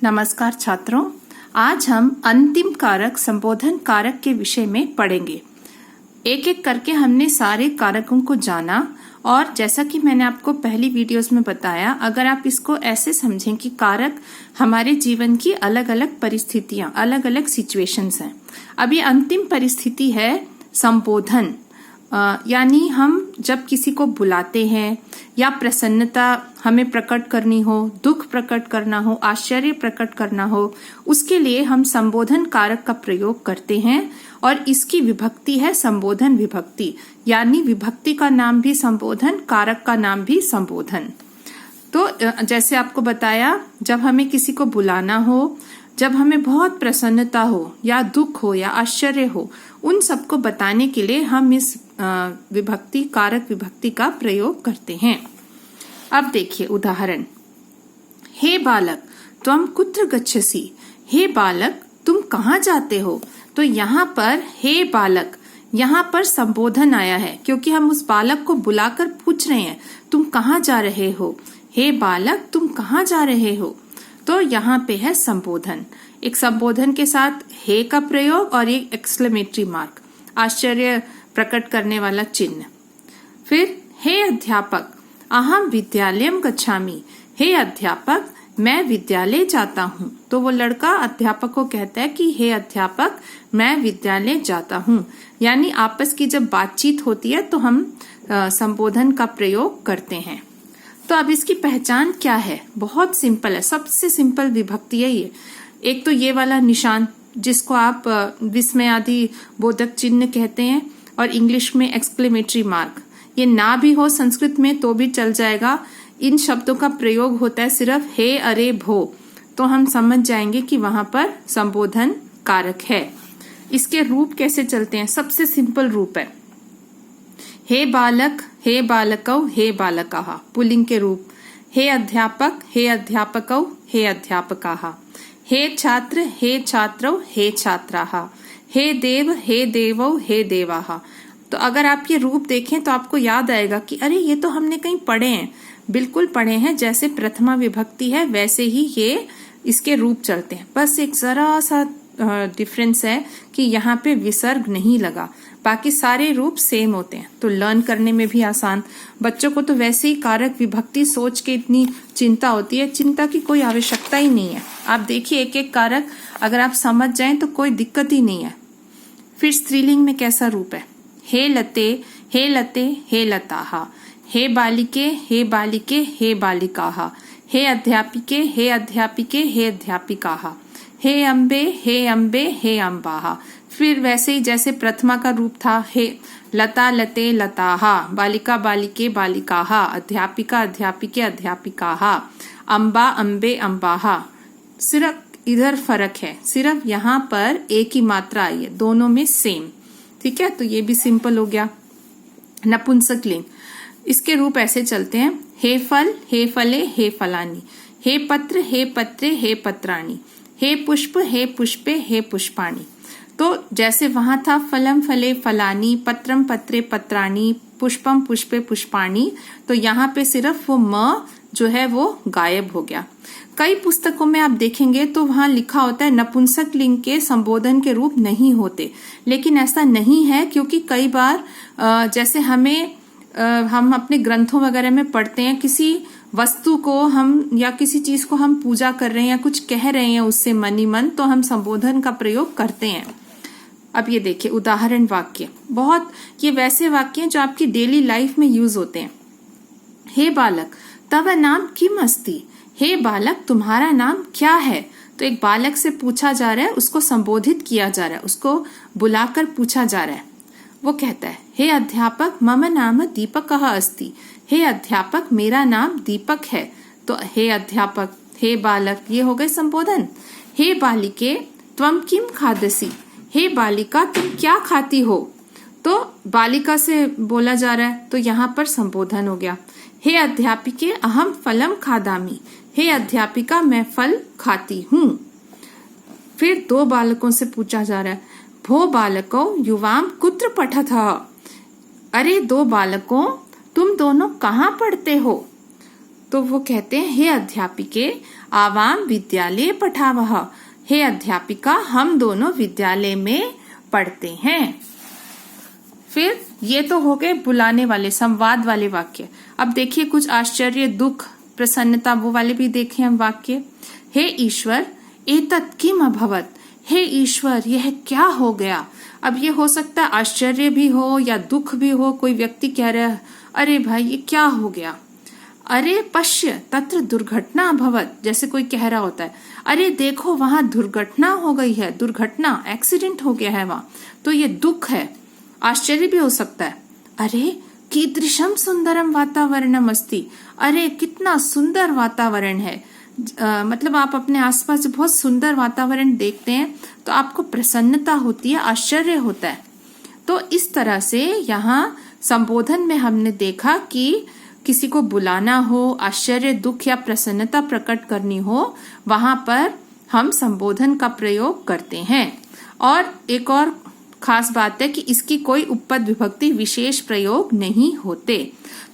नमस्कार छात्रों, आज हम अंतिम कारक संबोधन कारक के विषय में पढ़ेंगे। एक एक करके हमने सारे कारकों को जाना और जैसा कि मैंने आपको पहली वीडियोस में बताया, अगर आप इसको ऐसे समझें कि कारक हमारे जीवन की अलग अलग परिस्थितियां, अलग अलग सिचुएशंस हैं। अब ये अंतिम परिस्थिति है संबोधन, यानी हम जब किसी को बुलाते हैं या प्रसन्नता हमें प्रकट करनी हो, दुख प्रकट करना हो, आश्चर्य प्रकट करना हो, उसके लिए हम संबोधन कारक का प्रयोग करते हैं और इसकी विभक्ति है संबोधन विभक्ति, यानी विभक्ति का नाम भी संबोधन, कारक का नाम भी संबोधन। तो जैसे आपको बताया, जब हमें किसी को बुलाना हो, जब हमें बहुत प्रसन्नता हो या दुख हो या आश्चर्य हो, उन सबको बताने के लिए हम इस विभक्ति कारक विभक्ति का प्रयोग करते हैं। अब देखिए उदाहरण। हे बालक त्वं कुत्र गच्छसि, हे बालक तुम कहाँ जाते हो। तो यहाँ पर हे बालक, यहाँ पर संबोधन आया है क्योंकि हम उस बालक को बुलाकर पूछ रहे हैं तुम कहाँ जा रहे हो। हे बालक तुम कहाँ जा रहे हो, तो यहाँ पे है संबोधन। एक संबोधन के साथ हे का प्रयोग और एक एक्सक्लेमेटरी मार्क, आश्चर्य प्रकट करने वाला चिन्ह। फिर हे अध्यापक अहम विद्यालयम गच्छामि, हे अध्यापक मैं विद्यालय जाता हूँ। तो वो लड़का अध्यापक को कहता है कि हे अध्यापक मैं विद्यालय जाता हूँ, यानी आपस की जब बातचीत होती है तो हम संबोधन का प्रयोग करते हैं। तो अब इसकी पहचान क्या है, बहुत सिंपल है, सबसे सिंपल विभक्ति है ये। एक तो ये वाला निशान जिसको आप विस्मय आदि बोधक चिन्ह कहते हैं और इंग्लिश में एक्सक्लेमेटरी मार्क। ये ना भी हो संस्कृत में तो भी चल जाएगा। इन शब्दों का प्रयोग होता है सिर्फ हे अरे भो, तो हम समझ जाएंगे कि वहां पर संबोधन कारक है। इसके रूप कैसे चलते हैं, सबसे सिंपल रूप है हे बालक, हे बालकौ, हे बालकाः, पुल्लिंग के रूप। हे अध्यापक, हे अध्यापकौ, हे अध्यापकाः। हे छात्र, हे छात्रौ, हे छात्राः। हे देव, हे देवौ, हे देवाः। तो अगर आप ये रूप देखें तो आपको याद आएगा कि अरे ये तो हमने कहीं पढ़े हैं। बिल्कुल पढ़े हैं, जैसे प्रथमा विभक्ति है वैसे ही ये इसके रूप चलते हैं। बस एक जरा सा डिफरेंस है कि यहाँ पे विसर्ग नहीं लगा, बाकी सारे रूप सेम होते हैं। तो लर्न करने में भी आसान। बच्चों को तो वैसे ही कारक विभक्ति सोच के इतनी चिंता होती है, चिंता की कोई आवश्यकता ही नहीं है। आप देखिए एक एक कारक अगर आप समझ जाएं तो कोई दिक्कत ही नहीं है। फिर स्त्रीलिंग में कैसा रूप है, हे लते, हे लते, हे लताः। हे बालिके, हे बालिके, हे बालिकाः। हे अध्यापिके, हे अध्यापिके, हे अध्यापिकाः। हे अम्बे, हे अम्बे, हे अम्बाः। फिर वैसे ही जैसे प्रथमा का रूप था, हे लता लते लताः, बालिका बालिके बालिकाः, अध्यापिका अध्यापिके अध्यापिकाः, अम्बा अम्बे अम्बाः। सिर्फ इधर फर्क है, सिर्फ यहाँ पर एक ही मात्रा आई है, दोनों में सेम। ठीक है, तो ये भी सिंपल हो गया। नपुंसकलिंग, इसके रूप ऐसे चलते हैं हे फल, हे फले, हे फलानी। हे पत्र, हे पत्रे, हे पत्राणी। हे पुष्प, हे पुष्पे, हे पुष्पाणी। तो जैसे वहां था फलम फले फलानी, पत्रम पत्रे पत्राणी, पुष्पम पुष्पे पुष्पाणी, तो यहाँ पे सिर्फ वो म जो है वो गायब हो गया। कई पुस्तकों में आप देखेंगे तो वहां लिखा होता है नपुंसक लिंग के संबोधन के रूप नहीं होते, लेकिन ऐसा नहीं है क्योंकि कई बार जैसे हम अपने ग्रंथों वगैरह में पढ़ते हैं, किसी वस्तु को हम या किसी चीज को हम पूजा कर रहे हैं या कुछ कह रहे हैं उससे मन ही मन, तो हम संबोधन का प्रयोग करते हैं। अब ये देखिए उदाहरण वाक्य, बहुत ये वैसे वाक्य हैं जो आपकी डेली लाइफ में यूज होते हैं। हे बालक तव नाम किम अस्ति, हे बालक तुम्हारा नाम क्या है। तो एक बालक से पूछा जा रहा है, उसको संबोधित किया जा रहा है, उसको बुलाकर पूछा जा रहा है। वो कहता है हे अध्यापक मम नाम दीपकः अस्ति, हे अध्यापक मेरा नाम दीपक है। तो हे अध्यापक, हे बालक, ये हो गए संबोधन। हे बालिके त्वं किम खादसि, हे बालिका तुम क्या खाती हो। तो बालिका से बोला जा रहा है तो यहाँ पर संबोधन हो गया। हे अध्यापिके अहम फलम खादामि, हे अध्यापिका मैं फल खाती हूँ। फिर दो बालकों से पूछा जा रहा है भो बालको युवाम कुत्र पठतः, अरे दो बालकों तुम दोनों कहाँ पढ़ते हो। तो वो कहते हैं हे अध्यापिके आवाम विद्यालय पठावः। हे अध्यापिका, हम दोनों विद्यालय में पढ़ते हैं। फिर ये तो हो गए बुलाने वाले, संवाद वाले वाक्य। अब देखिए कुछ आश्चर्य, दुख, प्रसन्नता वो वाले भी देखे हम वाक्य। हे ईश्वर, एतत् किम अभवत्। हे ईश्वर, यह क्या हो गया। अब ये हो सकता है आश्चर्य भी हो या दुख भी हो। कोई व्यक्ति कह रहा है, अरे भाई ये क्या हो गया। अरे पश्य तत्र दुर्घटना अभवत्, जैसे कोई कह रहा होता है, अरे देखो वहां दुर्घटना हो गई है, दुर्घटना, एक्सीडेंट हो गया है वहां, तो ये दुख है। आश्चर्य भी हो सकता है, अरे कीदृशम सुंदरम वातावरणम अस्ति। अरे कितना सुंदर वातावरण है। मतलब आप अपने आसपास बहुत सुंदर वातावरण देखते हैं तो आपको प्रसन्नता होती है, आश्चर्य होता है। तो इस तरह से यहाँ संबोधन में हमने देखा कि किसी को बुलाना हो, आश्चर्य, दुख या प्रसन्नता प्रकट करनी हो, वहां पर हम संबोधन का प्रयोग करते हैं। और एक और खास बात है कि इसकी कोई उपपद विभक्ति विशेष प्रयोग नहीं होते।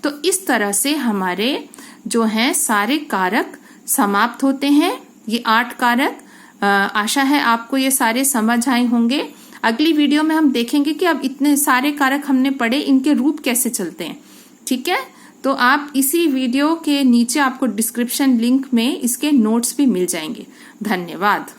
तो इस तरह से हमारे जो हैं सारे कारक समाप्त होते हैं। ये 8 कारक। आशा है आपको ये सारे समझ आए होंगे। अगली वीडियो में हम देखेंगे कि अब इतने सारे कारक हमने पढ़े, इनके रूप कैसे चलते हैं। ठीक है, तो आप इसी वीडियो के नीचे आपको डिस्क्रिप्शन लिंक में इसके नोट्स भी मिल जाएंगे। धन्यवाद।